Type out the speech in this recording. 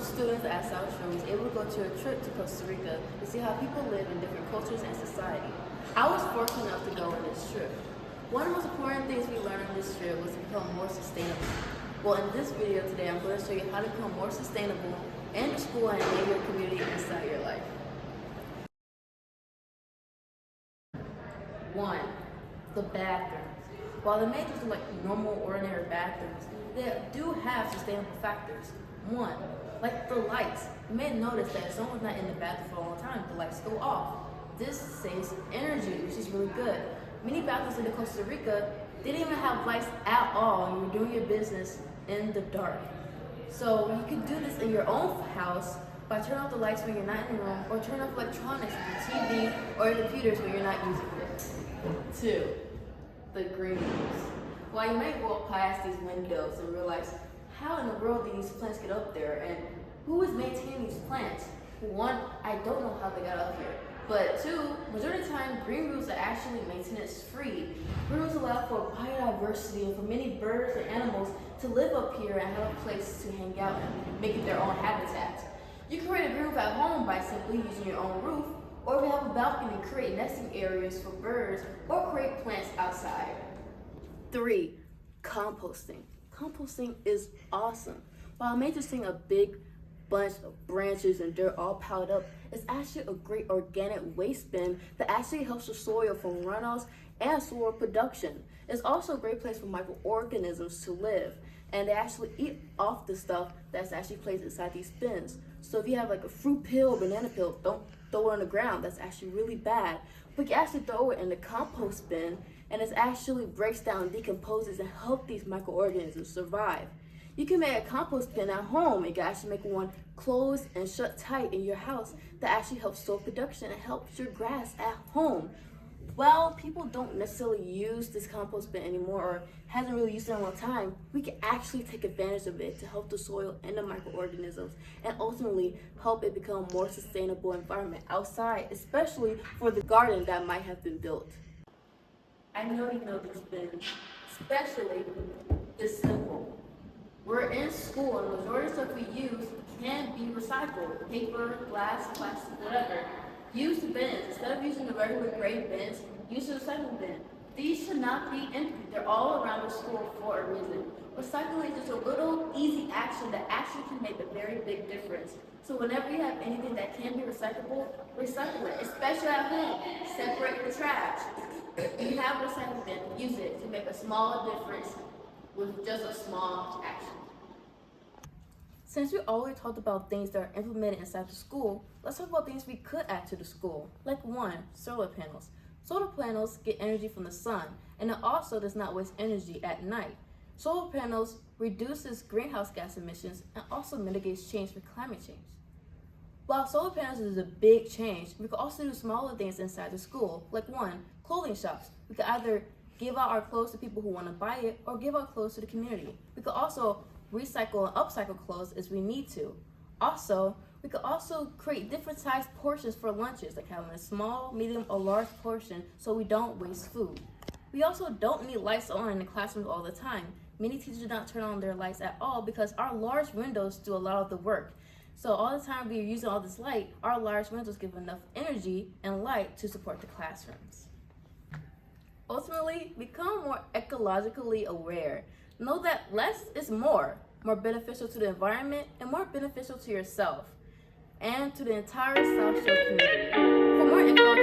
of students at South Shore was able to go to a trip to Costa Rica to see how people live in different cultures and society. I was fortunate enough to go on this trip. One of the most important things we learned on this trip was to become more sustainable. Well, in this video today, I'm going to show you how to become more sustainable in your school and in your community inside your life. 1. The bathrooms. While they may just look like normal, ordinary bathrooms, they do have sustainable factors. 1. Like the lights. You may notice that if someone's not in the bathroom for a long time, the lights go off. This saves energy, which is really good. Many bathrooms in Costa Rica didn't even have lights at all, and you're doing your business in the dark. So you can do this in your own house by turning off the lights when you're not in the room, or turn off electronics like your TV or your computers when you're not using it. 2. The green rooms. While you might walk past these windows and realize, how in the world do these plants get up there, and who is maintaining these plants? 1, I don't know how they got up here. But 2, majority of the time, green roofs are actually maintenance free. Green roofs allow for biodiversity and for many birds and animals to live up here and have a place to hang out and make it their own habitat. You can create a green roof at home by simply using your own roof, or if you have a balcony, create nesting areas for birds or create plants outside. 3. Composting. Composting is awesome. While it may just seem a big bunch of branches and dirt all piled up, it's actually a great organic waste bin that actually helps the soil from runoffs and soil production. It's also a great place for microorganisms to live, and they actually eat off the stuff that's actually placed inside these bins. So if you have like a fruit peel, banana peel, don't throw it on the ground. That's actually really bad. But you actually throw it in the compost bin, and it actually breaks down, decomposes, and helps these microorganisms survive. You can make a compost bin at home. You can actually make one closed and shut tight in your house that actually helps soil production and helps your grass at home. Well, people don't necessarily use this compost bin anymore or hasn't really used it in a long time, we can actually take advantage of it to help the soil and the microorganisms and ultimately help it become a more sustainable environment outside, especially for the garden that might have been built. I know you know these bins, especially this simple. We're in school and the majority of stuff we use can be recycled. Paper, glass, plastic, whatever. Use the bins. Instead of using the regular gray bins, use the recycling bin. These should not be empty. They're all around the school for a reason. Recycling is just a little easy action that actually can make a very big difference. So whenever you have anything that can be recyclable, recycle it, especially at home. Separate the trash. If you have a recycling bin, use it to make a small difference with just a small action. Since we already talked about things that are implemented inside the school, let's talk about things we could add to the school. Like 1, solar panels. Solar panels get energy from the sun, and it also does not waste energy at night. Solar panels reduces greenhouse gas emissions and also mitigates change for climate change. While solar panels is a big change, we could also do smaller things inside the school. Like 1, clothing shops. We could either give out our clothes to people who want to buy it or give out clothes to the community. We could also recycle and upcycle clothes as we need to. Also, we could also create different sized portions for lunches, like having a small, medium, or large portion so we don't waste food. We also don't need lights on in the classrooms all the time. Many teachers do not turn on their lights at all because our large windows do a lot of the work. So all the time we're using all this light, our large windows give enough energy and light to support the classrooms. Ultimately, become more ecologically aware. Know that less is more beneficial to the environment and more beneficial to yourself and to the entire South Shore community. For more info,